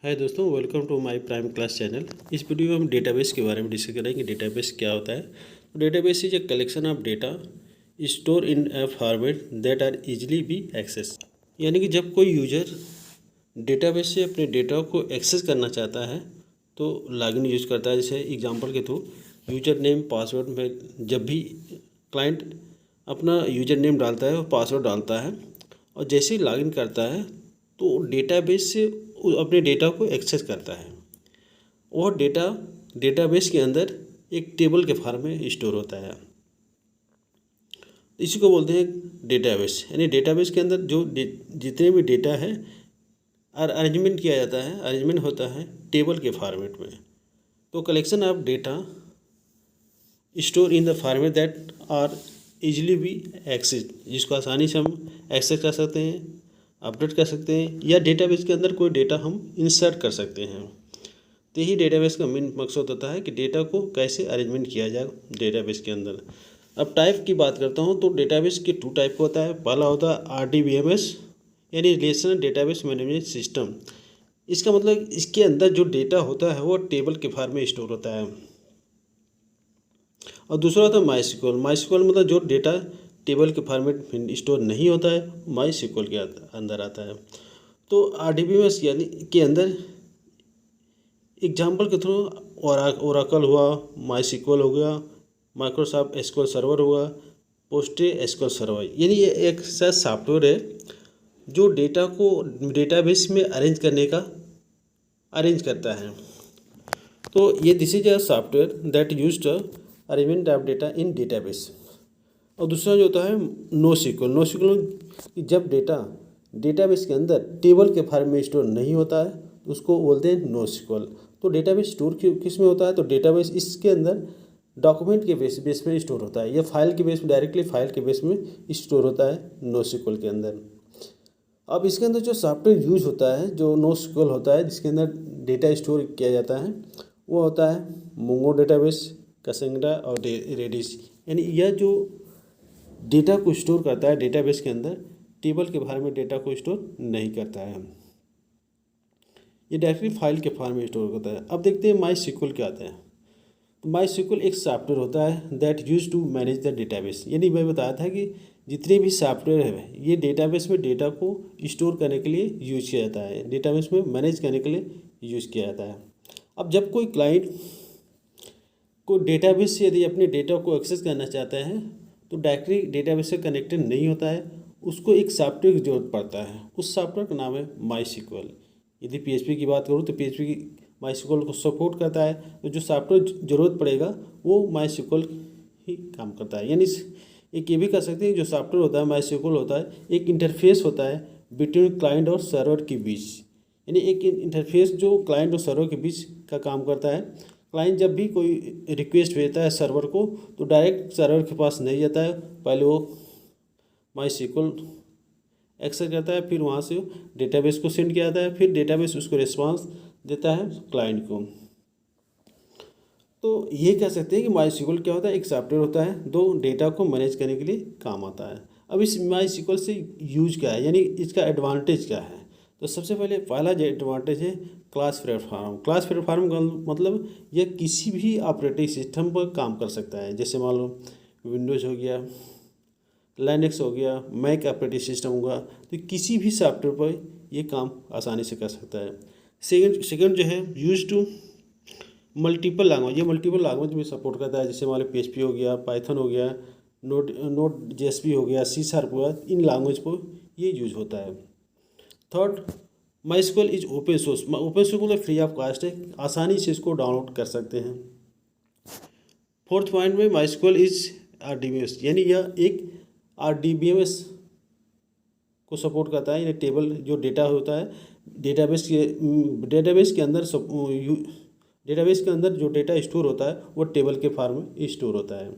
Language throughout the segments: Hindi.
हाय दोस्तों, welcome to my prime class channel. इस वीडियो में हम डेटाबेस के बारे में डिस्कस करेंगे। डेटाबेस क्या होता है। Database is a collection of data store in a format that are easily be access. यानी कि जब कोई यूजर डेटाबेस से अपने डेटा को एक्सेस करना चाहता है तो लॉगिन यूज़ करता है। जैसे एग्जांपल के थ्रू यूजर नेम पासवर्ड में जब भी क्लाइंट अपना यूजर नेम डालता है और पासवर्ड डालता है और जैसे ही लॉगिन करता है तो डेटाबेस से अपने डेटा को एक्सेस करता है। और डेटाबेस के अंदर एक टेबल के फॉर्म में स्टोर होता है। इसी को बोलते हैं डेटाबेस। यानी डेटाबेस के अंदर जो जितने भी डेटा है अरेंजमेंट किया जाता है, अरेंजमेंट होता है टेबल के फॉर्मेट में। तो collection of data store in the format that are easily be access, जिसको आसानी से हम एक्सेस कर सकते हैं, अपडेट कर सकते हैं, या डेटाबेस के अंदर कोई डेटा हम इंसर्ट कर सकते हैं। तो यही डेटाबेस का मेन मकसद होता है कि डेटा को कैसे अरेंजमेंट किया जाए डेटाबेस के अंदर। अब टाइप की बात करता हूँ तो डेटाबेस के 2 टाइप का होता है। पहला होता है RDBMS यानी रिलेशनल डेटाबेस मैनेजमेंट सिस्टम। इसका मतलब इसके अंदर जो डेटा होता है वो टेबल के फॉर्म में स्टोर होता है। और दूसरा होता है MySQL। MySQL मतलब जो डेटा टेबल के फॉर्मेट में स्टोर नहीं होता है, MySQL के अंदर आता है। तो RDBMS यानी के अंदर एग्जाम्पल के थ्रू ओराकल हुआ, MySQL हो गया, माइक्रोसॉफ्ट एसक्यूएल सर्वर हुआ, पोस्टे एसक्यूएल सर्वर। यानी ये एक ऐसा सॉफ्टवेयर है जो डेटा को डेटाबेस में अरेंज करता है। तो ये this is a software that used arrangement of data in database. और दूसरा जो होता है NoSQL जब डेटाबेस के अंदर टेबल के फॉर्म में स्टोर नहीं होता है तो उसको बोलते हैं NoSQL। तो डेटाबेस स्टोर किस में होता है, तो डेटाबेस इसके अंदर डॉक्यूमेंट के बेस में स्टोर होता है, या फाइल के बेस में, डायरेक्टली फाइल के बेस में स्टोर होता है NoSQL के अंदर। अब इसके अंदर जो सॉफ्टवेयर यूज होता है, जो NoSQL होता है, जिसके अंदर डेटा स्टोर किया जाता है, वो होता है मोंगो डेटाबेस, कैसेंड्रा और रेडिस। यानी यह जो डेटा को स्टोर करता है डेटाबेस के अंदर, टेबल के फॉर्म में डेटा को स्टोर नहीं करता है, ये डायरेक्टली फाइल के फॉर्म में स्टोर होता है। अब देखते हैं MySQL क्या आता है। तो MySQL एक सॉफ्टवेयर होता है that use to manage the database. यानी मैं बताया था कि जितने भी सॉफ्टवेयर है ये डेटाबेस में डेटा को स्टोर करने के लिए यूज किया जाता है, डेटाबेस में मैनेज करने के लिए यूज किया जाता है। अब जब कोई क्लाइंट को डेटाबेस से यदि अपने डेटा को एक्सेस करना चाहता है तो डायरेक्टली डेटाबेस से कनेक्टेड नहीं होता है, उसको एक सॉफ्टवेयर की जरूरत पड़ता है। उस सॉफ्टवेयर का नाम है MySQL। यदि PHP की बात करूँ तो PHP MySQL को सपोर्ट करता है, तो जो सॉफ्टवेयर जरूरत पड़ेगा वो MySQL ही काम करता है। यानी एक ये भी कर सकते हैं, जो सॉफ्टवेयर होता है MySQL होता है एक इंटरफेस होता है बिटवीन क्लाइंट और सर्वर के बीच। यानी एक इंटरफेस जो क्लाइंट और सर्वर के बीच का काम करता है। क्लाइंट जब भी कोई रिक्वेस्ट भेजता है सर्वर को तो डायरेक्ट सर्वर के पास नहीं जाता है, पहले वो MySQL एक्सेस करता है, फिर वहाँ से डेटाबेस को सेंड किया जाता है, फिर डेटाबेस उसको रिस्पांस देता है क्लाइंट को। तो ये कह सकते हैं कि MySQL क्या होता है, एक सॉफ्टवेयर होता है जो डेटा को मैनेज करने के लिए काम आता है। अब इस MySQL से यूज क्या है, यानी इसका एडवांटेज क्या है। तो सबसे पहला जो एडवांटेज है क्लास प्लेटफार्म। क्लास प्लेटफार्म का मतलब यह किसी भी ऑपरेटिंग सिस्टम पर काम कर सकता है। जैसे मान लो विंडोज़ हो गया, लाइनक्स हो गया, मैक ऑपरेटिंग सिस्टम होगा, तो किसी भी सॉफ्टवेयर पर ये काम आसानी से कर सकता है। सेकंड जो है यूज टू मल्टीपल लैंग्वेज। ये मल्टीपल लैंग्वेज में सपोर्ट करता है। जैसे मान लो PHP हो गया, पाइथन हो गया, Node.js हो गया, C# हुआ, इन लैंग्वेज पर ये यूज होता है। Third, MySQL is open source. Open source मतलब फ्री ऑफ कॉस्ट है, आसानी से इसको डाउनलोड कर सकते हैं। फोर्थ पॉइंट में MySQL इज RDBMS, यानी यह एक RDBMS को सपोर्ट करता है। यानी टेबल जो डेटा होता है डेटाबेस के अंदर जो डेटा स्टोर होता है वो टेबल के फॉर्म में स्टोर होता है।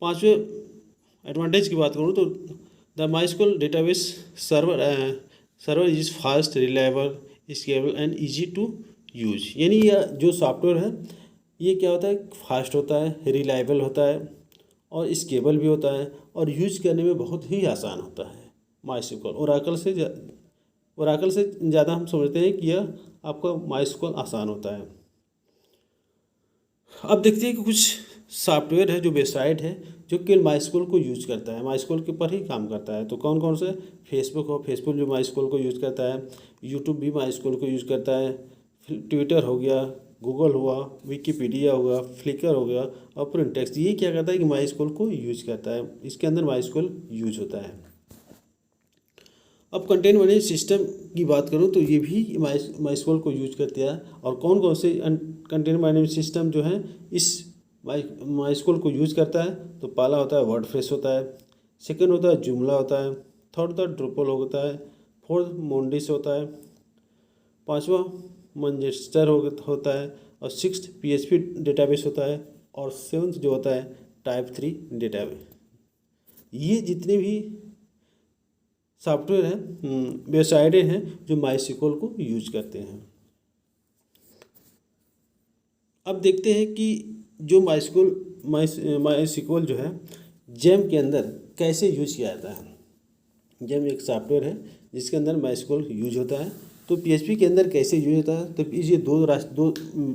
पांचवें एडवांटेज की बात करूँ तो the MySQL database server is fast, reliable, scalable and easy to use. यानी यह जो सॉफ्टवेयर है ये क्या होता है, फास्ट होता है, रिलायबल होता है और स्केलेबल भी होता है और यूज करने में बहुत ही आसान होता है। MySQL ओरेकल से ज़्यादा हम समझते हैं कि यह आपका माइस्क्ल आसान होता है। अब देखते हैं कि कुछ सॉफ्टवेयर है जो वेबसाइट है जो केवल माइस्क्ल को यूज करता है, माइस्क्ल के ऊपर ही काम करता है। तो कौन कौन से? फेसबुक जो माइस्क्ल को यूज़ करता है, यूट्यूब भी माइस्क्ल को यूज़ करता है, ट्विटर हो गया, गूगल हुआ, विकीपीडिया हुआ, फ्लिकर हो गया और प्रिंटेक्स। ये क्या करता है कि माइस्क्ल को यूज करता है, इसके अंदर माइस्क्ल यूज होता है। अब कंटेंट मैनेजमेंट सिस्टम की बात करूं तो ये भी माइस्क्ल को यूज करते हैं। और कौन कौन से कंटेंट मैनेजमेंट सिस्टम जो है इस माइस्क्ल को यूज करता है? तो पहला होता है वर्डप्रेस होता है, सेकंड होता है जुमला होता है, थर्ड होता है ड्रुपल होता है, फोर्थ मोंडिस होता है, पांचवा मैनचेस्टर होता है और सिक्स्थ PHP डेटाबेस होता है और सेवन्थ जो होता है टाइप 3 डेटाबेस। ये जितने भी सॉफ्टवेयर हैं, वेबसाइटें हैं जो माइस्क्ल को यूज करते हैं। अब देखते हैं कि जो माइस्क्ल जो है जेम के अंदर कैसे यूज किया जाता है। जेम एक सॉफ्टवेयर है जिसके अंदर माइस्क्ल यूज होता है। तो PHP के अंदर कैसे यूज होता है? तो ये दो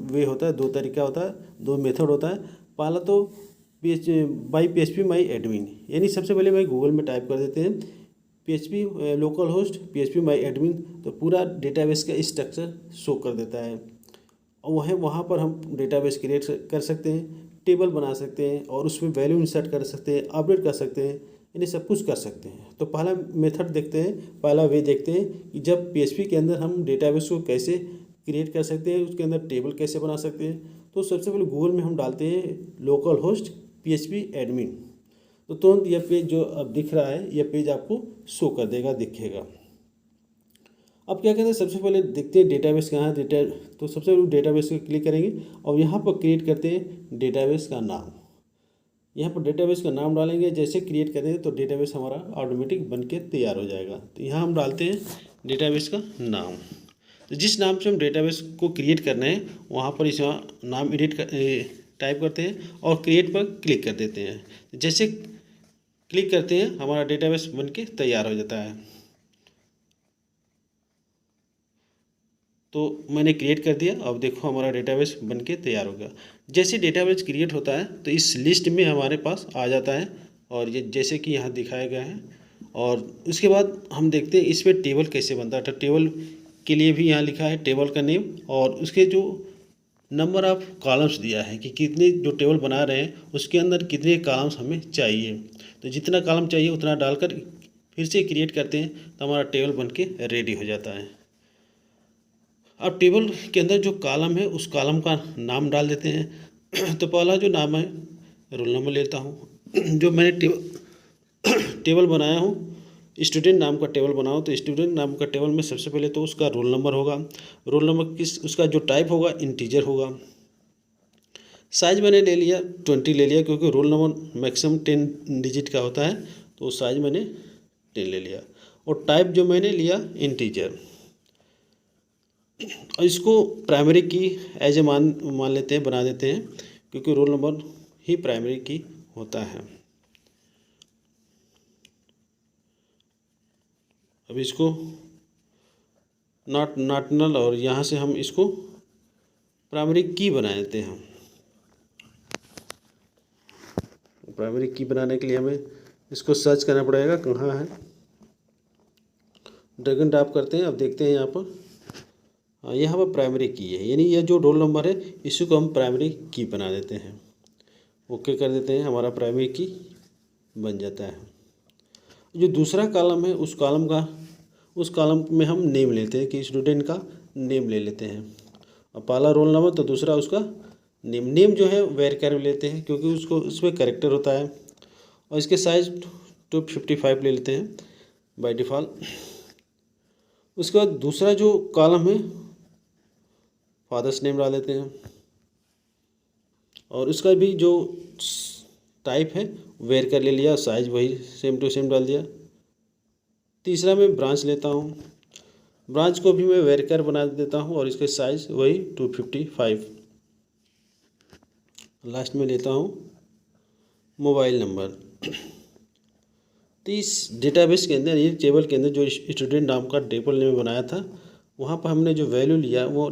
वे होता है, दो तरीका होता है, दो मेथड होता है। पहला तो बाई PHP माई एडमिन, यानी सबसे पहले मैं गूगल में टाइप कर देते हैं PHP लोकल होस्ट PHP माई एडमिन, तो पूरा डेटाबेस का स्ट्रक्चर शो कर देता है। और वहाँ पर हम डेटाबेस क्रिएट कर सकते हैं, टेबल बना सकते हैं और उसमें वैल्यू इंसर्ट कर सकते हैं, अपडेट कर सकते हैं, यानी सब कुछ कर सकते हैं। तो पहला मेथड देखते हैं, पहला वे देखते हैं कि जब PHP के अंदर हम डेटाबेस को कैसे क्रिएट कर सकते हैं, उसके अंदर टेबल कैसे बना सकते हैं। तो सबसे पहले गूगल में हम डालते हैं लोकल होस्ट PHP एडमिन, तो तुरंत यह पेज जो अब दिख रहा है यह पेज आपको शो कर देगा, दिखेगा। अब क्या कहते हैं, सबसे पहले देखते हैं डेटाबेस कहाँ है। तो सबसे पहले डेटाबेस को क्लिक करेंगे और यहाँ पर क्रिएट करते हैं डेटाबेस का नाम। यहाँ पर डेटाबेस का नाम डालेंगे, जैसे क्रिएट करेंगे तो डेटाबेस हमारा ऑटोमेटिक बन के तैयार हो जाएगा। तो यहाँ हम डालते हैं डेटाबेस का नाम। तो जिस नाम से हम डेटाबेस को क्रिएट करना है वहाँ पर इस नाम टाइप करते हैं और क्रिएट पर क्लिक कर देते हैं। जैसे क्लिक करते हैं हमारा डेटाबेस बन के तैयार हो जाता है। तो मैंने क्रिएट कर दिया, अब देखो हमारा डेटाबेस बन के तैयार हो गया। जैसे डेटाबेस क्रिएट होता है तो इस लिस्ट में हमारे पास आ जाता है और ये जैसे कि यहाँ दिखाया गया है। और उसके बाद हम देखते हैं इसमें टेबल कैसे बनता है। तो टेबल के लिए भी यहाँ लिखा है टेबल का नेम और उसके जो नंबर ऑफ कॉलम्स दिया है कि कितने जो टेबल बना रहे हैं उसके अंदर कितने कॉलम्स हमें चाहिए। तो जितना कॉलम चाहिए उतना डालकर फिर से क्रिएट करते हैं तो हमारा टेबल बन के रेडी हो जाता है। अब टेबल के अंदर जो कॉलम है उस कॉलम का नाम डाल देते हैं। तो पहला जो नाम है रोल नंबर लेता हूँ। जो मैंने टेबल बनाया हूँ, स्टूडेंट नाम का टेबल बनाऊँ, तो स्टूडेंट नाम का टेबल में सबसे पहले तो उसका रोल नंबर होगा। रोल नंबर उसका जो टाइप होगा इंटीजर होगा। साइज मैंने ले लिया 20 ले लिया, क्योंकि रोल नंबर मैक्सिमम 10 डिजिट का होता है, तो साइज मैंने 10 ले लिया। और टाइप जो मैंने लिया इंटीजर। और इसको प्राइमरी की एज ए मान लेते हैं, बना देते हैं, क्योंकि रोल नंबर ही प्राइमरी की होता है। अब इसको नॉट नल और यहाँ से हम इसको प्राइमरी की बना देते हैं। प्राइमरी की बनाने के लिए हमें इसको सर्च करना पड़ेगा कहाँ है। ड्रैग एंड ड्रॉप करते हैं। अब देखते हैं यहाँ पर, यहाँ पर प्राइमरी की है, यानी यह जो रोल नंबर है इसी को हम प्राइमरी की बना देते हैं। ओके कर देते हैं, हमारा प्राइमरी की बन जाता है। जो दूसरा कॉलम है उस कॉलम में हम नेम लेते हैं कि स्टूडेंट का नेम ले लेते हैं। और पहला रोल नंबर तो दूसरा उसका नेम जो है वेर लेते हैं, क्योंकि उसमें कैरेक्टर होता है। और इसके साइज 255 ले लेते हैं बाय डिफ़ॉल्ट। उसके बाद दूसरा जो कॉलम है फादर्स नेम डाल देते हैं और उसका भी जो टाइप है वेर कर ले लिया, साइज वही सेम टू सेम डाल दिया। तीसरा मैं ब्रांच लेता हूँ, ब्रांच को भी मैं वेर कर बना देता हूँ और इसके साइज वही 255। लास्ट में लेता हूँ मोबाइल नंबर। तो इस डेटाबेस के अंदर, ये टेबल के अंदर जो स्टूडेंट नाम का टेबल ने बनाया था वहाँ पर हमने जो वैल्यू लिया वो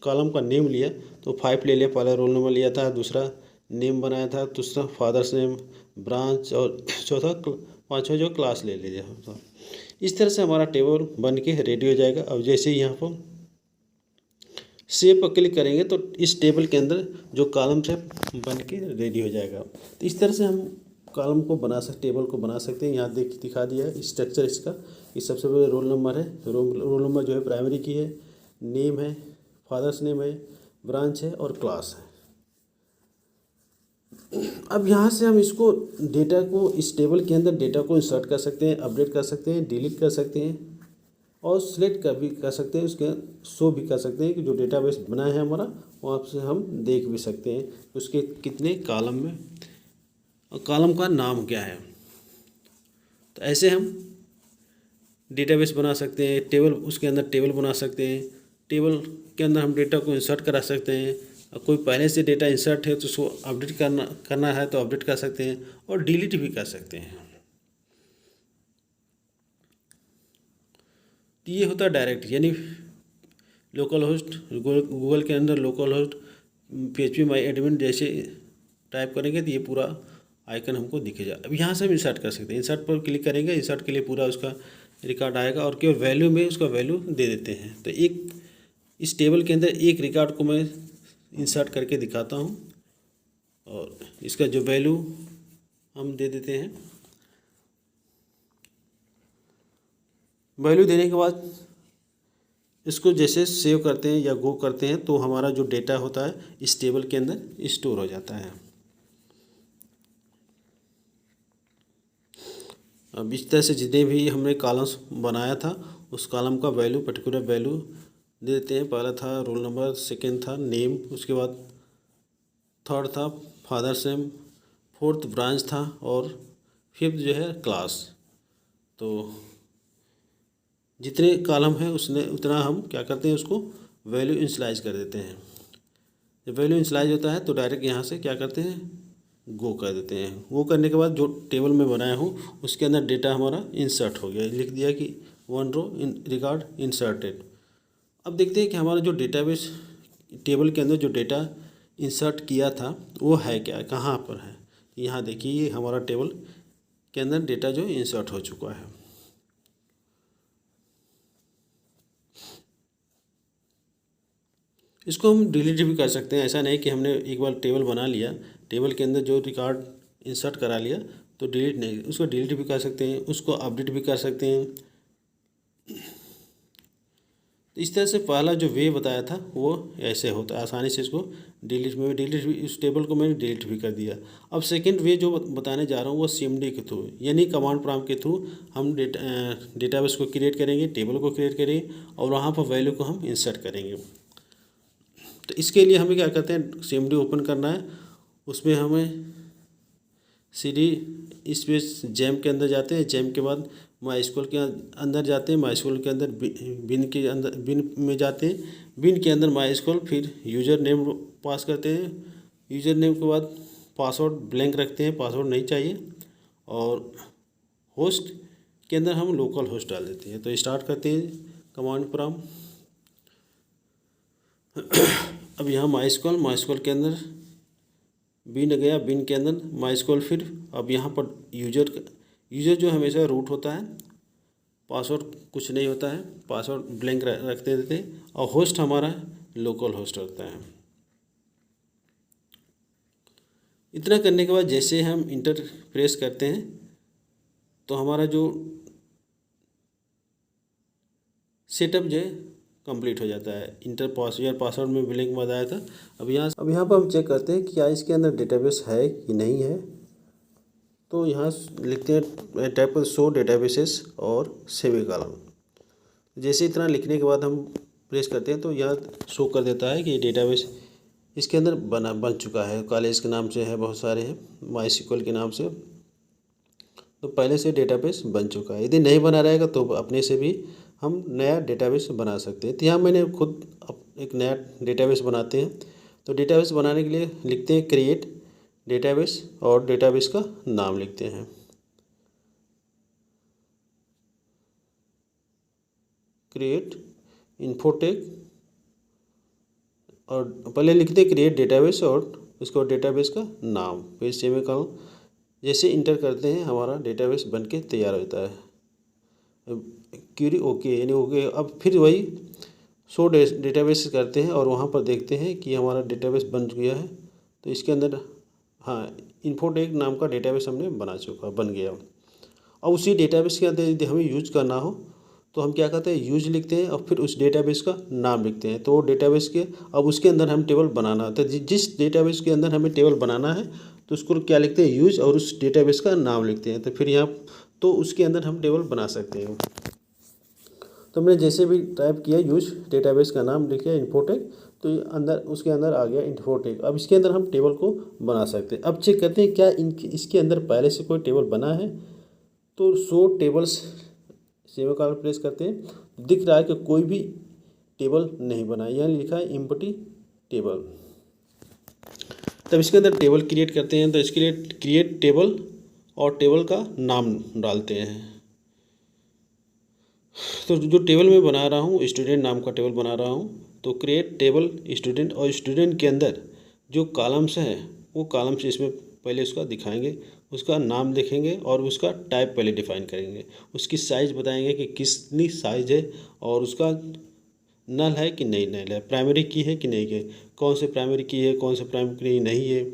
कॉलम का नेम लिया, तो 5 ले लिया, पहला रोल नंबर लिया था, दूसरा नेम बनाया था, दूसरा फादर्स नेम, ब्रांच, और चौथा पाँचवा जो क्लास ले लिया था। इस तरह से हमारा टेबल बन के रेडी हो जाएगा। अब जैसे ही यहाँ पर सेव पर क्लिक करेंगे तो इस टेबल के अंदर जो कॉलम है बन के रेडी हो जाएगा। तो इस तरह से हम कॉलम को बना सकते, टेबल को बना सकते हैं। यहाँ दिखा दिया है स्ट्रक्चर इसका। इस सबसे पहले रोल नंबर है, तो रोल नंबर जो है प्राइमरी की है, नेम है, फादर्स नेम है, ब्रांच है और क्लास है। अब यहाँ से हम इसको डेटा को इस टेबल के अंदर डेटा को इंसर्ट कर सकते हैं, अपडेट कर सकते हैं, डिलीट कर सकते हैं और सिलेक्ट भी कर सकते हैं, उसके शो भी कर सकते हैं कि जो डेटाबेस बना है हमारा वहाँ से हम देख भी सकते हैं उसके कितने कॉलम में और कॉलम का नाम क्या है। तो ऐसे हम डेटाबेस बना सकते हैं, टेबल उसके अंदर टेबल बना सकते हैं, टेबल के अंदर हम डेटा को इंसर्ट करा सकते हैं। और कोई पहले से डेटा इंसर्ट है तो उसको अपडेट करना है तो अपडेट कर सकते हैं और डिलीट भी कर सकते हैं। तो ये होता है डायरेक्ट, यानी लोकल होस्ट, गूगल के अंदर लोकल होस्ट PHP माई एडमिन जैसे टाइप करेंगे तो ये पूरा आइकन हमको दिखेगा। अब यहाँ से हम इंसर्ट कर सकते हैं, इंसर्ट पर क्लिक करेंगे, इंसर्ट के लिए पूरा उसका रिकॉर्ड आएगा और केवल वैल्यू में उसका वैल्यू दे देते हैं। तो एक इस टेबल के अंदर एक रिकॉर्ड को मैं इंसर्ट करके दिखाता हूँ और इसका जो वैल्यू हम दे देते हैं। वैल्यू देने के बाद इसको जैसे सेव करते हैं या गो करते हैं तो हमारा जो डेटा होता है इस टेबल के अंदर स्टोर हो जाता है। अब इस तरह से जितने भी हमने कॉलम्स बनाया था उस कॉलम का वैल्यू, पर्टिकुलर वैल्यू दे देते हैं। पहला था रोल नंबर, सेकंड था नेम, उसके बाद थर्ड था फादर्स नेम, फोर्थ ब्रांच था और फिफ्थ जो है क्लास। तो जितने कॉलम है उसने उतना हम क्या करते हैं उसको वैल्यू इनिशियलाइज कर देते हैं। जब वैल्यू इनिशियलाइज होता है तो डायरेक्ट यहाँ से क्या करते हैं गो कर देते हैं। वो करने के बाद जो टेबल में बनाया हूँ उसके अंदर डेटा हमारा इंसर्ट हो गया, लिख दिया कि 1 रो इन रिकॉर्ड इंसर्टेड। अब देखते हैं कि हमारा जो डेटाबेस टेबल के अंदर जो डेटा इंसर्ट किया था वो है क्या, कहाँ पर है। यहाँ देखिए ये हमारा टेबल के अंदर डेटा जो इंसर्ट हो चुका है। इसको हम डिलीट भी कर सकते हैं। ऐसा नहीं कि हमने एक बार टेबल बना लिया, टेबल के अंदर जो रिकॉर्ड इंसर्ट करा लिया तो डिलीट नहीं, उसको डिलीट भी कर सकते हैं, उसको अपडेट भी कर सकते हैं। तो इस तरह से पहला जो वे बताया था वो ऐसे होता है, आसानी से इसको डिलीट भी इस टेबल को मैंने डिलीट भी कर दिया। अब सेकंड वे जो बताने जा रहा हूँ वो CMD के थ्रू, यानी कमांड प्रॉम्प्ट के थ्रू हम डेटाबेस को क्रिएट करेंगे, टेबल को क्रिएट करेंगे और वहाँ पर वैल्यू को हम इंसर्ट करेंगे। तो इसके लिए हमें क्या करते हैं, CMD ओपन करना है, उसमें हमें CD स्पेस जैम के अंदर जाते हैं, जैम के बाद MySQL के अंदर जाते हैं, MySQL के अंदर बिन के अंदर बिन में जाते हैं, बिन के अंदर MySQL, फिर यूज़र नेम पास करते हैं, यूज़र नेम के बाद पासवर्ड ब्लैंक रखते हैं, पासवर्ड नहीं चाहिए, और होस्ट के अंदर हम लोकल होस्ट डाल देते हैं। तो स्टार्ट करते हैं कमांड प्रॉम्प्ट। अब यहाँ MySQL के अंदर बिन गया, बिन के अंदर MySQL, फिर अब यहाँ पर यूज़र जो हमेशा रूट होता है, पासवर्ड कुछ नहीं होता है, पासवर्ड ब्लैंक रखते देते हैं, और होस्ट हमारा लोकल होस्ट होता है। इतना करने के बाद जैसे हम इंटर प्रेस करते हैं तो हमारा जो सेटअप जो है कंप्लीट हो जाता है। इंटर पासवर्ड में ब्लैंक बताया था। अब यहाँ पर हम चेक करते हैं कि क्या इसके अंदर डेटाबेस है कि नहीं है। तो यहाँ लिखते हैं टाइप पर शो डेटाबेसेस और सेव ए कॉलम। जैसे इतना लिखने के बाद हम प्रेस करते हैं तो यह शो कर देता है कि डेटाबेस इसके अंदर बन चुका है। कॉलेज के नाम से है, बहुत सारे हैं, MySQL के नाम से, तो पहले से डेटाबेस बन चुका है। यदि नहीं बना रहेगा तो अपने से भी हम नया डेटाबेस बना सकते हैं। तो यहाँ मैंने खुद एक नया डेटाबेस बनाते हैं। तो डेटाबेस बनाने के लिए लिखते हैं क्रिएट डेटाबेस और डेटाबेस का नाम लिखते हैं। क्रिएट इन्फोटेक, और पहले लिखते हैं क्रिएट डेटाबेस और उसके बाद डेटाबेस का नाम, फिर सेमीकोलन। जैसे इंटर करते हैं हमारा डेटाबेस बनके तैयार होता है। क्यूरी ओके यानी ओके। अब फिर वही शो डेटाबेस करते हैं और वहाँ पर देखते हैं कि हमारा डेटाबेस बन गया है। तो इसके अंदर हाँ इन्फोटेक नाम का डेटाबेस हमने बन गया। और उसी डेटाबेस के अंदर यदि हमें यूज करना हो तो हम क्या करते हैं, यूज लिखते हैं और फिर उस डेटाबेस का नाम लिखते हैं। तो वो डेटाबेस के अब उसके अंदर हम टेबल बनाना, तो जिस डेटाबेस के अंदर हमें टेबल बनाना है तो उसको क्या लिखते हैं, यूज, और उस डेटाबेस का नाम लिखते हैं। तो फिर यहाँ तो उसके अंदर हम टेबल बना सकते हैं। तो हमने जैसे भी टाइप किया यूज, डेटाबेस का नाम लिखा इन्फोटेक, तो ये अंदर उसके अंदर आ गया इन्फोटेक। अब इसके अंदर हम टेबल को बना सकते हैं। अब चेक करते हैं क्या इसके अंदर पहले से कोई टेबल बना है। तो शो टेबल्स सेमीकोलन प्रेस करते हैं, दिख रहा है कि कोई भी टेबल नहीं बना, यहाँ लिखा है एम्प्टी टेबल। तब इसके अंदर टेबल क्रिएट करते हैं। तो इसके लिए क्रिएट टेबल और टेबल का नाम डालते हैं। तो जो टेबल मैं बना रहा हूँ, स्टूडेंट नाम का टेबल बना रहा हूँ। तो क्रिएट टेबल स्टूडेंट, और स्टूडेंट के अंदर जो कॉलम्स हैं वो कॉलम्स इसमें पहले उसका दिखाएंगे, उसका नाम लिखेंगे और उसका टाइप पहले डिफाइन करेंगे। उसकी साइज़ बताएंगे कि कितनी साइज़ है और उसका नल है कि नहीं नल है, प्राइमरी की है कि नहीं है, कौन से प्राइमरी की है, कौन से प्राइमरी नहीं है।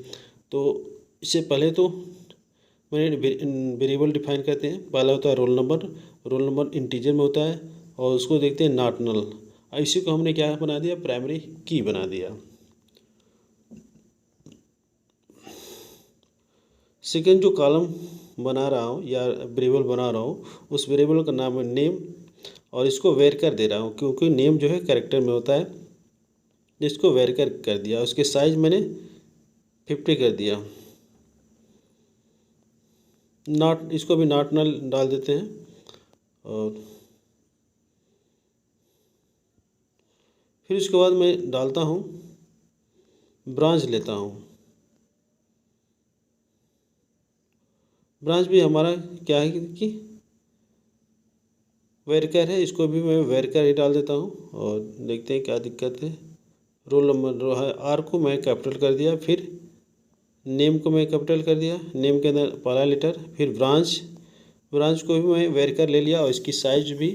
तो इससे पहले तो मैंने वेरिएबल डिफाइन करते हैं। पहला होता है रोल नंबर इंटीजर में होता है और उसको देखते हैं नॉट नल। और इसी को हमने क्या बना दिया, प्राइमरी की बना दिया। सेकेंड जो कॉलम बना रहा हूँ या वेरिएबल बना रहा हूँ, उस वेरिएबल का नाम है नेम, और इसको वेरिएबल दे रहा हूँ क्योंकि नेम जो है कैरेक्टर में होता है। इसको वेरिएबल कर दिया, उसके साइज मैंने 50 कर दिया। नॉट, इसको भी नॉट नल डाल देते हैं। और फिर इसके बाद मैं डालता हूँ ब्रांच लेता हूँ। ब्रांच भी हमारा क्या है कि वेरिएबल है, इसको भी मैं वेरिएबल ही डाल देता हूँ और देखते हैं क्या दिक्कत है। रोल नंबर जो है आर को मैं कैपिटल कर दिया, फिर नेम को मैं कैपिटल कर दिया, नेम के अंदर पहला लेटर, फिर ब्रांच को भी मैं वेरिएबल ले लिया और इसकी साइज भी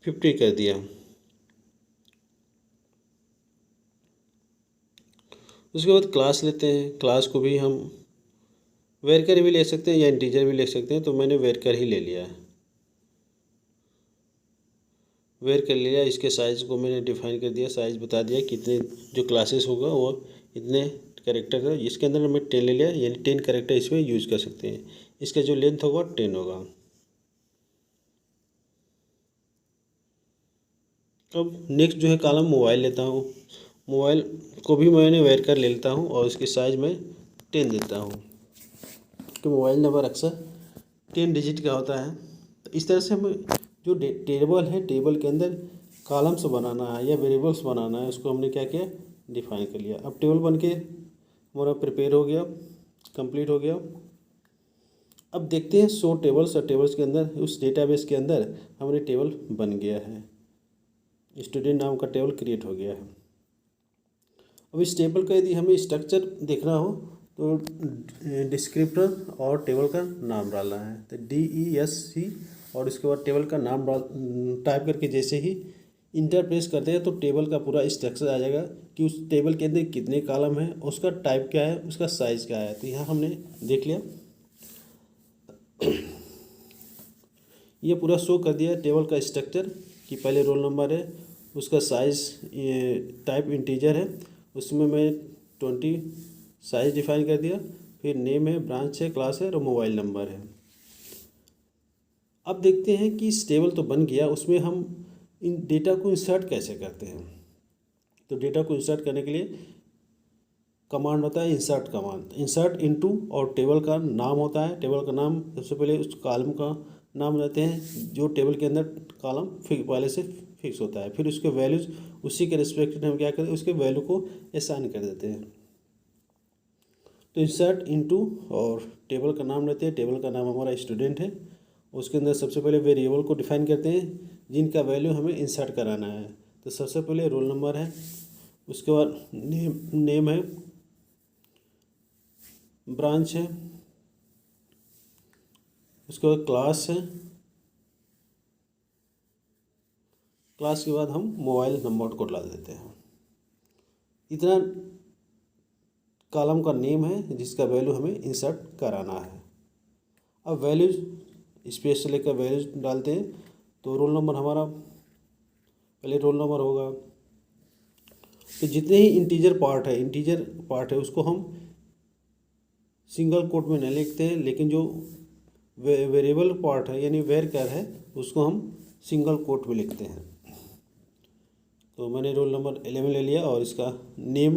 50 कर दिया। उसके बाद क्लास लेते हैं। क्लास को भी हम वेरिएबल भी ले सकते हैं या इंटीजर भी ले सकते हैं, तो मैंने वेरिएबल ही ले लिया है। वेरिएबल ले लिया, इसके साइज़ को मैंने डिफाइन कर दिया, साइज़ बता दिया कितने जो क्लासेस होगा वो इतने कैरेक्टर है। इसके अंदर मैं 10 ले लिया, यानी 10 कैरेक्टर इसमें यूज़ कर सकते हैं। इसका जो लेंथ होगा 10 होगा। अब नेक्स्ट जो है कॉलम मोबाइल लेता हूँ। मोबाइल को भी मैंने वेरिएबल ले लेता हूँ और इसकी साइज़ में 10 देता हूँ कि मोबाइल नंबर अक्सर 10 डिजिट का होता है। तो इस तरह से हमें जो टेबल है, टेबल के अंदर कॉलम्स बनाना है या वेरिएबल्स बनाना है, उसको हमने क्या किया, डिफाइन कर लिया। अब टेबल बन के हमारा प्रिपेयर हो गया, कंप्लीट हो गया। अब देखते हैं शो टेबल्स, और टेबल्स के अंदर उस डेटाबेस के अंदर हमारे टेबल बन गया है, स्टूडेंट नाम का टेबल क्रिएट हो गया है। अब इस टेबल का यदि हमें स्ट्रक्चर देखना हो तो डिस्क्रिप्टर और टेबल का नाम डालना है। तो DESC और इसके बाद टेबल का नाम टाइप करके जैसे ही इंटर प्रेस करते हैं तो टेबल का पूरा स्ट्रक्चर आ जाएगा कि उस टेबल के अंदर कितने कॉलम हैं, उसका टाइप क्या है, उसका साइज़ क्या है। तो यहाँ हमने देख लिया, ये पूरा शो कर दिया टेबल का स्ट्रक्चर कि पहले रोल नंबर है, उसका साइज़ टाइप इंटीजर है, उसमें मैं 20 साइज़ डिफाइन कर दिया, फिर नेम है, ब्रांच है, क्लास है और मोबाइल नंबर है। अब देखते हैं कि इस टेबल तो बन गया, उसमें हम इन डेटा को इंसर्ट कैसे करते हैं। तो डेटा को इंसर्ट करने के लिए कमांड होता है इंसर्ट कमांड, इंसर्ट इनटू, और टेबल का नाम होता है। टेबल का नाम सबसे पहले उस कॉलम का नाम रहते हैं जो टेबल के अंदर कॉलम पहले से फिक्स होता है, फिर उसके वैल्यूज़ उसी के रिस्पेक्ट हम क्या करते हैं, उसके वैल्यू को असाइन कर देते हैं। तो इंसर्ट इनटू और टेबल का नाम लेते हैं, टेबल का नाम हमारा स्टूडेंट है, उसके अंदर सबसे पहले वेरिएबल को डिफाइन करते हैं जिनका वैल्यू हमें इंसर्ट कराना है। तो सबसे पहले रोल नंबर है, उसके बाद नेम है, ब्रांच है, उसके बाद क्लास है, क्लास के बाद हम मोबाइल नंबर को डाल देते हैं। इतना कॉलम का नेम है जिसका वैल्यू हमें इंसर्ट कराना है। अब वैल्यूज स्पेस से लेकर वैल्यूज डालते हैं। तो रोल नंबर हमारा पहले रोल नंबर होगा। तो जितने ही इंटीजर पार्ट है उसको हम सिंगल कोट में नहीं लिखते हैं, लेकिन जो वेरिएबल पार्ट है यानी वेर कैर है उसको हम सिंगल कोट में लिखते हैं। तो मैंने रोल नंबर 11 ले लिया और इसका नेम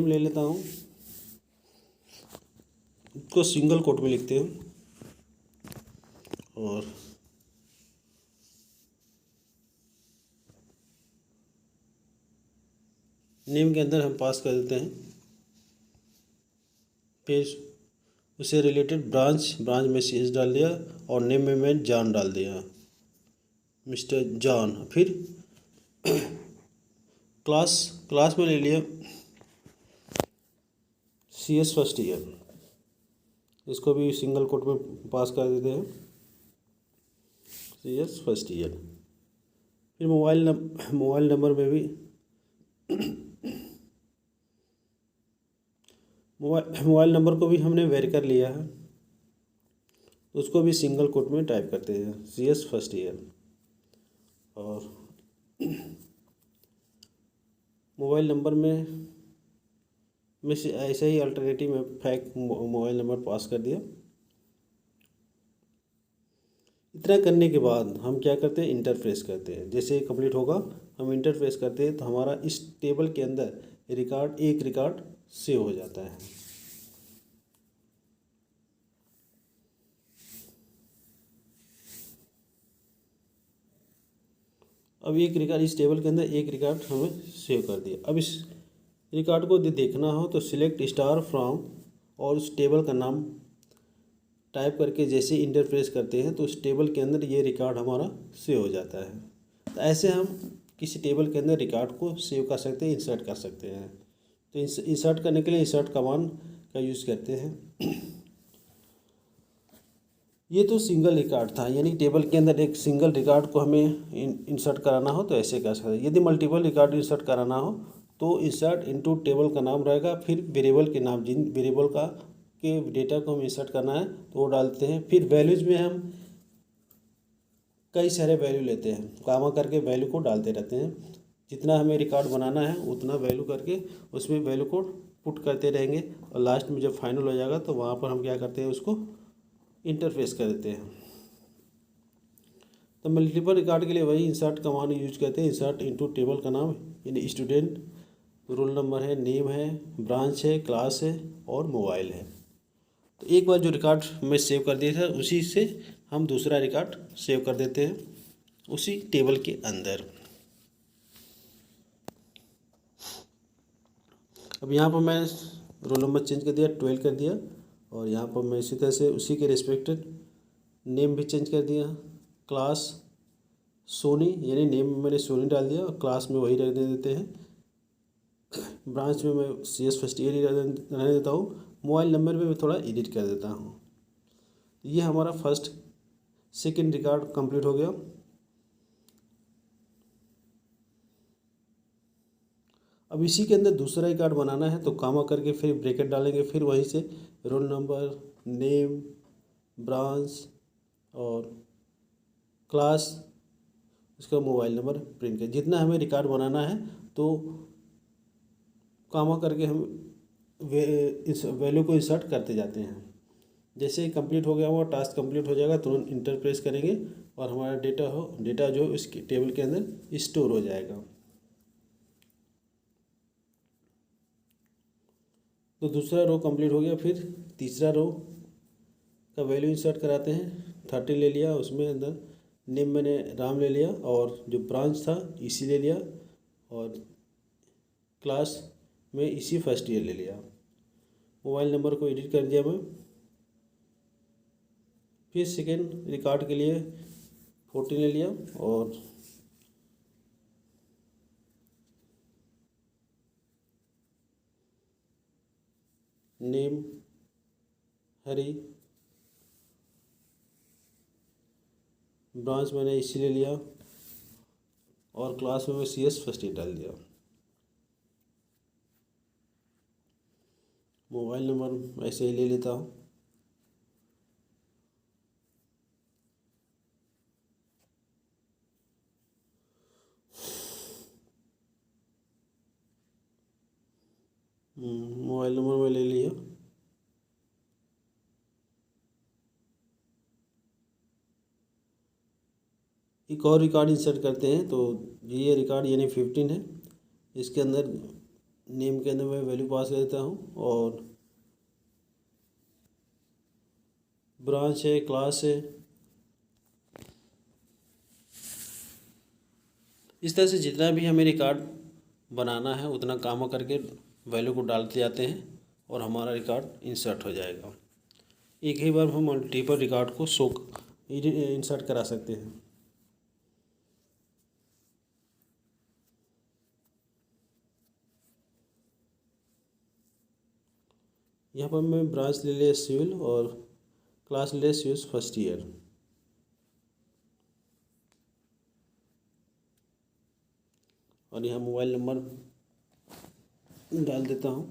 ले लेता हूँ, इसको सिंगल कोट में लिखते हैं। और नेम के अंदर हम पास कर देते हैं, फिर उससे रिलेटेड ब्रांच में CS डाल दिया और नेम में मैं जॉन डाल दिया, मिस्टर जॉन। फिर क्लास में ले लिया CS फर्स्ट ईयर, इसको भी सिंगल कोट में पास कर देते हैं, CS फर्स्ट ईयर। फिर मोबाइल नंबर में भी मोबाइल नंबर को भी हमने वेर कर लिया है, उसको भी सिंगल कोट में टाइप करते हैं, CS फर्स्ट ईयर। और मोबाइल नंबर में से ऐसे ही अल्टरनेटिव में फेक मोबाइल नंबर पास कर दिया। इतना करने के बाद हम क्या करते हैं, इंटरफेस करते हैं। जैसे कंप्लीट होगा हम इंटरफेस करते हैं तो हमारा इस टेबल के अंदर एक रिकॉर्ड सेव हो जाता है। अब इस टेबल के अंदर एक रिकॉर्ड हमें सेव कर दिया। अब इस रिकॉर्ड को देखना हो तो सिलेक्ट स्टार फ्रॉम और उस टेबल का नाम टाइप करके जैसे इंटरफेस करते हैं तो उस टेबल के अंदर ये रिकॉर्ड हमारा सेव हो जाता है। तो ऐसे हम किसी टेबल के अंदर रिकॉर्ड को सेव कर सकते हैं, इंसर्ट कर सकते हैं। तो इंसर्ट करने के लिए इंसर्ट कमांड का यूज़ करते हैं। ये तो सिंगल रिकॉर्ड था, यानी टेबल के अंदर एक सिंगल रिकॉर्ड को हमें इंसर्ट कराना हो तो ऐसे कर सकते हैं। यदि मल्टीपल रिकॉर्ड इंसर्ट कराना हो तो इंसर्ट इनटू टेबल का नाम रहेगा, फिर वेरिएबल के नाम, जिन वेरिएबल के डेटा को हम इंसर्ट करना है तो वो डालते हैं। फिर वैल्यूज़ में हम कई सारे वैल्यू लेते हैं, कामा करके वैल्यू को डालते रहते हैं। जितना हमें रिकॉर्ड बनाना है उतना वैल्यू करके उसमें वैल्यू को पुट करते रहेंगे और लास्ट में जब फाइनल हो जाएगा तो वहाँ पर हम क्या करते हैं, उसको इंटरफेस कर देते हैं। तो मल्टीपल रिकॉर्ड के लिए वही इंसर्ट कमांड यूज करते हैं। इंसर्ट इनटू टेबल का नाम यानी स्टूडेंट, रोल नंबर है, नेम है, ब्रांच है, क्लास है और मोबाइल है। तो एक बार जो रिकॉर्ड मैं सेव कर दिया था उसी से हम दूसरा रिकॉर्ड सेव कर देते हैं उसी टेबल के अंदर। अब यहाँ पर मैं रोल नंबर चेंज कर दिया, 12 कर दिया और यहाँ पर मैं इसी तरह से उसी के रिस्पेक्टेड नेम भी चेंज कर दिया। क्लास सोनी, यानी नेम में मैंने सोनी डाल दिया और क्लास में वही रहने देते हैं। ब्रांच में मैं CS फर्स्ट ईयर ही रहने देता हूँ। मोबाइल नंबर में मैं थोड़ा एडिट कर देता हूँ। ये हमारा सेकंड रिकॉर्ड कंप्लीट हो गया। अब इसी के अंदर दूसरा रिकॉर्ड बनाना है तो कामा करके फिर ब्रैकेट डालेंगे, फिर वहीं से रोल नंबर, नेम, ब्रांच और क्लास, उसका मोबाइल नंबर प्रिंट कर। जितना हमें रिकॉर्ड बनाना है तो कामा करके हम इस वैल्यू को इंसर्ट करते जाते हैं। जैसे ही कंप्लीट हो गया, वो टास्क कंप्लीट हो जाएगा, तुरंत इंटर प्रेस करेंगे और हमारा डेटा जो इस टेबल के अंदर स्टोर हो जाएगा। तो दूसरा रो कंप्लीट हो गया। फिर तीसरा रो का वैल्यू इंसर्ट कराते हैं। 30 ले लिया, उसमें अंदर नेम मैंने राम ले लिया और जो ब्रांच था इसी ले लिया और क्लास में इसी फर्स्ट ईयर ले लिया। मोबाइल नंबर को एडिट कर दिया मैं, फिर सेकेंड रिकॉर्ड के लिए 14 ले लिया और नेम हरी, ब्रांच मैंने इसी ले लिया और क्लास में मैं CS फर्स्ट ईयर डाल दिया। मोबाइल नंबर ऐसे ही ले लेता हूँ। मोबाइल नंबर मैं ले लिया। एक और रिकॉर्ड इंसर्ट करते हैं। तो ये रिकॉर्ड यानी 15 है। इसके अंदर नेम के अंदर मैं वैल्यू पास कर देता हूँ और ब्रांच है, क्लास है। इस तरह से जितना भी हमें रिकॉर्ड बनाना है उतना काम करके वैल्यू को डालते जाते हैं और हमारा रिकॉर्ड इंसर्ट हो जाएगा। एक ही बार हम मल्टीपल रिकॉर्ड को इंसर्ट करा सकते हैं। यहाँ पर मैं ब्रांच ले लिया सिविल और क्लास ले लिया सिविल फर्स्ट ईयर। और यहाँ मोबाइल नंबर डाल देता हूँ।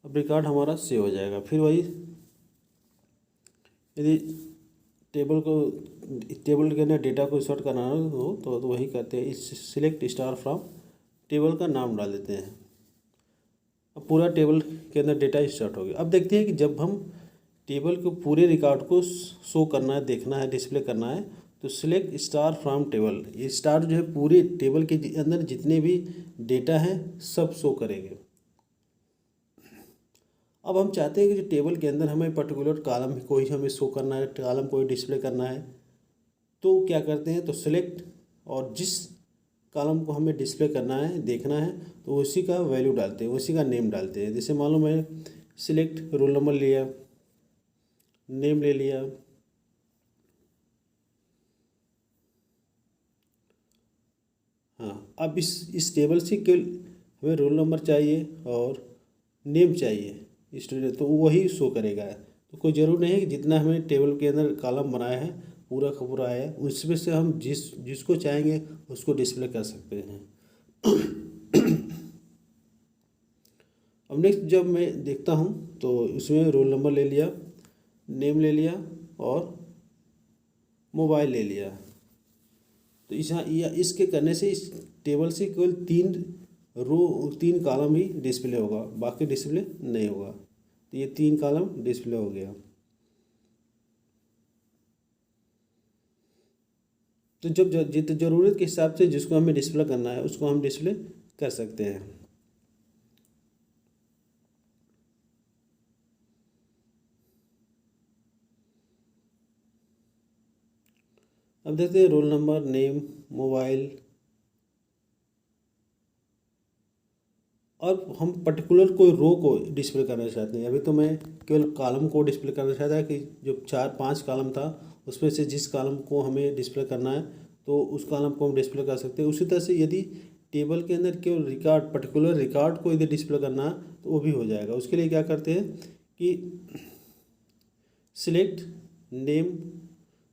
अब रिकॉर्ड हमारा सेव हो जाएगा। फिर वही यदि टेबल के अंदर डेटा को इंसर्ट करना हो तो वही करते हैं। इस सिलेक्ट स्टार फ्रॉम टेबल का नाम डाल देते हैं। अब पूरा टेबल के अंदर डेटा इंसर्ट हो गया। अब देखते हैं कि जब हम टेबल को पूरे रिकॉर्ड को शो करना है, देखना है, डिस्प्ले करना है तो सिलेक्ट स्टार फ्रॉम टेबल। ये स्टार जो है पूरे टेबल के अंदर जितने भी डेटा हैं सब शो करेंगे। अब हम चाहते हैं कि जो टेबल के अंदर हमें पर्टिकुलर कॉलम कोई हमें शो करना है, कॉलम कोई डिस्प्ले करना है तो क्या करते हैं, तो सिलेक्ट और जिस कॉलम को हमें डिस्प्ले करना है, देखना है तो उसी का वैल्यू डालते हैं, उसी का नेम डालते हैं। जैसे मान लो मैं सिलेक्ट रोल नंबर लिया, नेम ले लिया, हाँ। अब इस टेबल से केवल हमें रोल नंबर चाहिए और नेम चाहिए स्टूडेंट, तो वही शो करेगा। तो कोई ज़रूर नहीं है कि जितना हमें टेबल के अंदर कॉलम बनाया है पूरा का पूरा है, उसमें से हम जिसको चाहेंगे उसको डिस्प्ले कर सकते हैं। अब नेक्स्ट जब मैं देखता हूँ तो उसमें रोल नंबर ले लिया, नेम ले लिया और मोबाइल ले लिया। तो इसके करने से इस टेबल से केवल 3 कॉलम ही डिस्प्ले होगा, बाकी डिस्प्ले नहीं होगा। तो ये 3 कॉलम डिस्प्ले हो गया। तो जब जितनी ज़रूरत के हिसाब से जिसको हमें डिस्प्ले करना है उसको हम डिस्प्ले कर सकते हैं। अब देखते हैं रोल नंबर, नेम, मोबाइल। और हम पर्टिकुलर कोई रो को डिस्प्ले करना चाहते हैं। अभी तो मैं केवल कॉलम को डिस्प्ले करना चाहता है कि जो 4-5 कॉलम था उसमें से जिस कॉलम को हमें डिस्प्ले करना है तो उस कॉलम को हम डिस्प्ले कर सकते हैं। उसी तरह से यदि टेबल के अंदर केवल पर्टिकुलर रिकॉर्ड को यदि डिस्प्ले करना है तो वो भी हो जाएगा। उसके लिए क्या करते हैं कि select name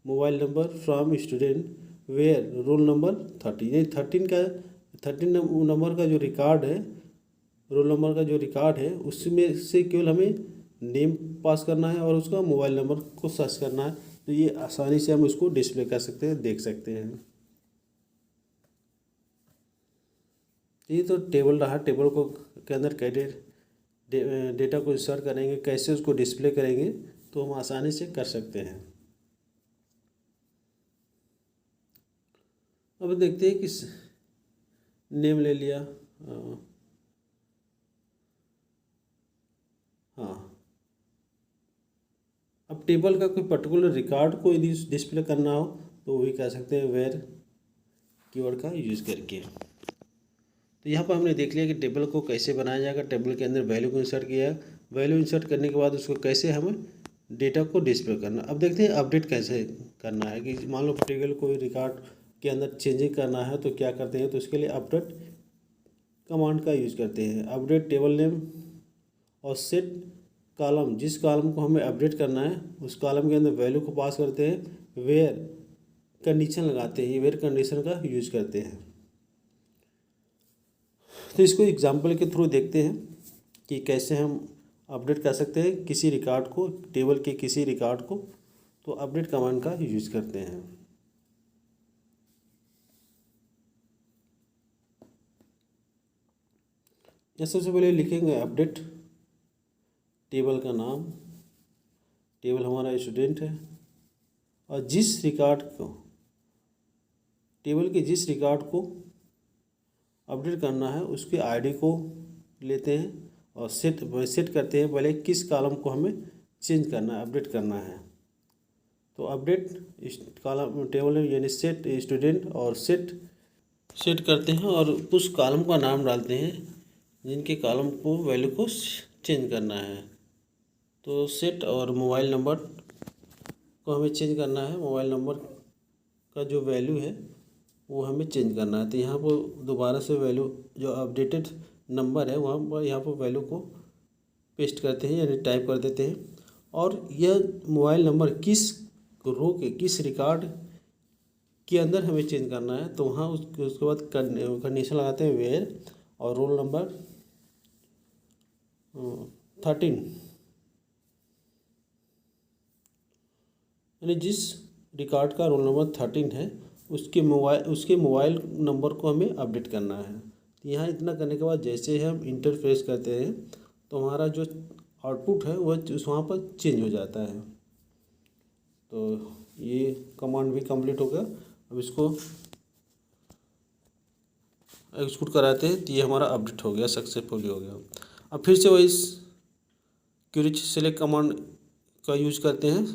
mobile number from student where roll number 30। ये 13 नंबर का जो रिकॉर्ड है, रोल नंबर का जो रिकॉर्ड है उसमें से केवल हमें नेम पास करना है और उसका मोबाइल नंबर को सर्च करना है। तो ये आसानी से हम उसको डिस्प्ले कर सकते हैं, देख सकते हैं। ये तो टेबल रहा। टेबल को के अंदर कैसे डेटा को इंसर्ट करेंगे, कैसे उसको डिस्प्ले करेंगे तो हम आसानी से कर सकते हैं। अब देखते हैं कि नेम ले लिया, हाँ। अब टेबल का कोई पर्टिकुलर रिकॉर्ड को यदि डिस्प्ले करना हो तो वो भी कर सकते हैं वेयर कीवर्ड का यूज़ करके। तो यहाँ पर हमने देख लिया कि टेबल को कैसे बनाया जाएगा। टेबल के अंदर वैल्यू को इंसर्ट किया, वैल्यू इंसर्ट करने के बाद उसको कैसे हमें डेटा को डिस्प्ले करना। अब देखते हैं अपडेट कैसे करना है। कि मान लो टेबल कोई रिकॉर्ड के अंदर चेंजिंग करना है तो क्या करते हैं, तो उसके लिए अपडेट कमांड का यूज़ करते हैं। अपडेट टेबल नेम और सेट कॉलम, जिस कॉलम को हमें अपडेट करना है उस कॉलम के अंदर वैल्यू को पास करते हैं। वेयर कंडीशन लगाते हैं, वेयर कंडीशन का यूज़ करते हैं। तो इसको एग्जांपल के थ्रू देखते हैं कि कैसे हम अपडेट कर सकते हैं किसी रिकॉर्ड को, टेबल के किसी रिकॉर्ड को। तो अपडेट कमांड का यूज़ करते हैं। या सबसे पहले लिखेंगे अपडेट टेबल का नाम, टेबल हमारा स्टूडेंट है, और जिस रिकॉर्ड को, टेबल के जिस रिकॉर्ड को अपडेट करना है उसके आईडी को लेते हैं और सेट करते हैं पहले किस कॉलम को हमें चेंज करना है, अपडेट करना है। तो अपडेट कॉलम टेबल में यानी सेट स्टूडेंट और सेट करते हैं और उस कॉलम का नाम डालते हैं जिनके कॉलम को वैल्यू को चेंज करना है। तो सेट और मोबाइल नंबर को हमें चेंज करना है, मोबाइल नंबर का जो वैल्यू है वो हमें चेंज करना है। तो यहाँ पर दोबारा से वैल्यू जो अपडेटेड नंबर है वहाँ पर यहाँ पर वैल्यू को पेस्ट करते हैं यानी टाइप कर देते हैं। और यह मोबाइल नंबर किस रो के किस रिकॉर्ड के अंदर हमें चेंज करना है, तो वहाँ उसके बाद कंडीशन लगाते हैं वेयर और रोल नंबर 13, यानी जिस रिकॉर्ड का रोल नंबर 13 है उसके मोबाइल नंबर को हमें अपडेट करना है। तो यहाँ इतना करने के बाद जैसे हम इंटर प्रेस करते हैं तो हमारा जो आउटपुट है वह वहाँ पर चेंज हो जाता है। तो ये कमांड भी कंप्लीट हो गया। अब इसको एग्जीक्यूट कराते हैं तो ये हमारा अपडेट हो गया, सक्सेसफुली हो गया। अब फिर से वही क्वेरी सेलेक्ट कमांड का यूज करते हैं,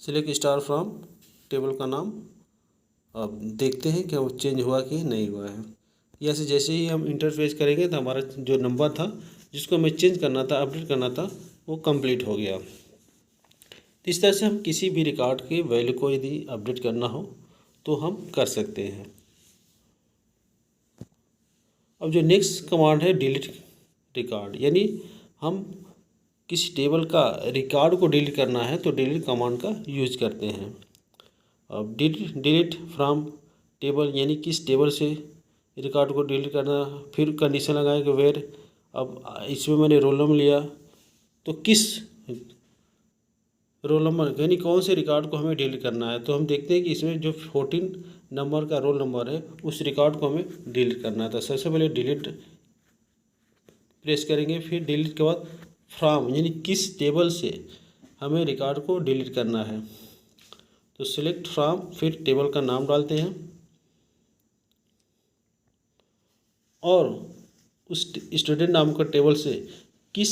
सेलेक्ट स्टार फ्रॉम टेबल का नाम। अब देखते हैं कि वो चेंज हुआ कि नहीं हुआ है। ऐसे जैसे ही हम इंटरफेस करेंगे तो हमारा जो नंबर था जिसको हमें चेंज करना था, अपडेट करना था, वो कंप्लीट हो गया। तो इस तरह से हम किसी भी रिकॉर्ड के वैल्यू को यदि अपडेट करना हो तो हम कर सकते हैं। अब जो नेक्स्ट कमांड है डिलीट रिकॉर्ड, यानी हम किसी टेबल का रिकॉर्ड को डिलीट करना है तो डिलीट कमांड का यूज करते हैं। अब डिलीट फ्रॉम टेबल, यानी किस टेबल से रिकॉर्ड को डिलीट करना, फिर कंडीशन लगाए कि वेयर। अब इसमें मैंने रोल नंबर लिया तो किस रोल नंबर यानी कौन से रिकॉर्ड को हमें डिलीट करना है। तो हम देखते हैं कि इसमें जो 14 नंबर का रोल नंबर है उस रिकॉर्ड को हमें डिलीट करना है। तो सबसे पहले डिलीट प्रेस करेंगे, फिर डिलीट के बाद फ्रॉम यानी किस टेबल से हमें रिकॉर्ड को डिलीट करना है। तो सिलेक्ट फ्रॉम, फिर टेबल का नाम डालते हैं और उस स्टूडेंट नाम का टेबल से किस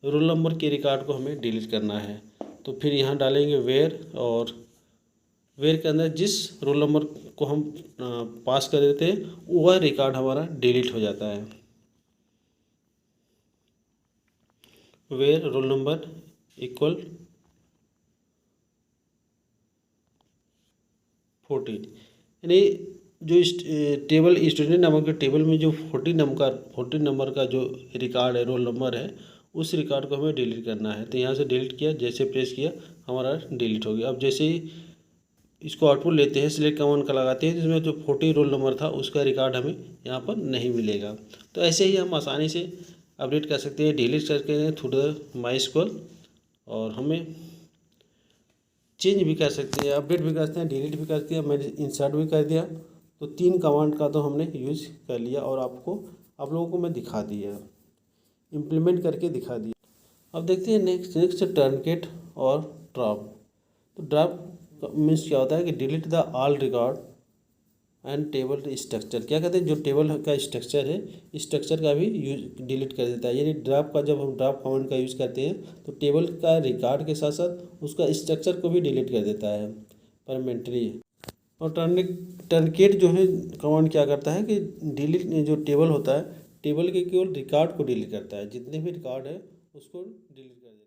रोल नंबर के रिकॉर्ड को हमें डिलीट करना है। तो फिर यहाँ डालेंगे वेयर, और वेयर के अंदर जिस रोल नंबर को हम पास कर देते हैं वह रिकॉर्ड हमारा डिलीट हो जाता है। वेयर रोल नंबर इक्वल 14, यानी जो टेबल स्टूडेंट नामक के टेबल में जो 14 नंबर का जो रिकॉर्ड है, रोल नंबर है, उस रिकॉर्ड को हमें डिलीट करना है। तो यहाँ से डिलीट किया, जैसे प्रेस किया हमारा डिलीट हो गया। अब जैसे ही इसको आउटपुट लेते हैं, सिलेक्ट कमांड का लगाते हैं, जिसमें जो 40 रोल नंबर था उसका रिकॉर्ड हमें यहाँ पर नहीं मिलेगा। तो ऐसे ही हम आसानी से अपडेट कर सकते हैं, डिलीट करके थ्रू द MySQL, और हमें चेंज भी कर सकते हैं, अपडेट भी करते हैं, डिलीट भी करते हैं। मैंने इंसर्ट भी कर दिया। तो 3 कमांड का तो हमने यूज़ कर लिया और आप लोगों को मैं दिखा दिया, इम्प्लीमेंट करके दिखा दिया। अब देखते हैं नेक्स्ट टर्नकेट और ड्रॉप। तो ड्रॉप मीन्स क्या होता है कि delete the all record and table structure. क्या कहते हैं, जो टेबल का स्ट्रक्चर है स्ट्रक्चर का भी यूज डिलीट कर देता है। यानी ड्रॉप का जब हम ड्रॉप कमांड का यूज़ करते हैं तो टेबल का रिकॉर्ड के साथ साथ उसका स्ट्रक्चर को भी डिलीट कर देता है परमानेंटली। और टर्नकेट जो है कमांड क्या करता है कि डिलीट जो टेबल होता है टेबल के केवल रिकॉर्ड को डिलीट करता है, जितने भी रिकॉर्ड है उसको डिलीट कर देता है।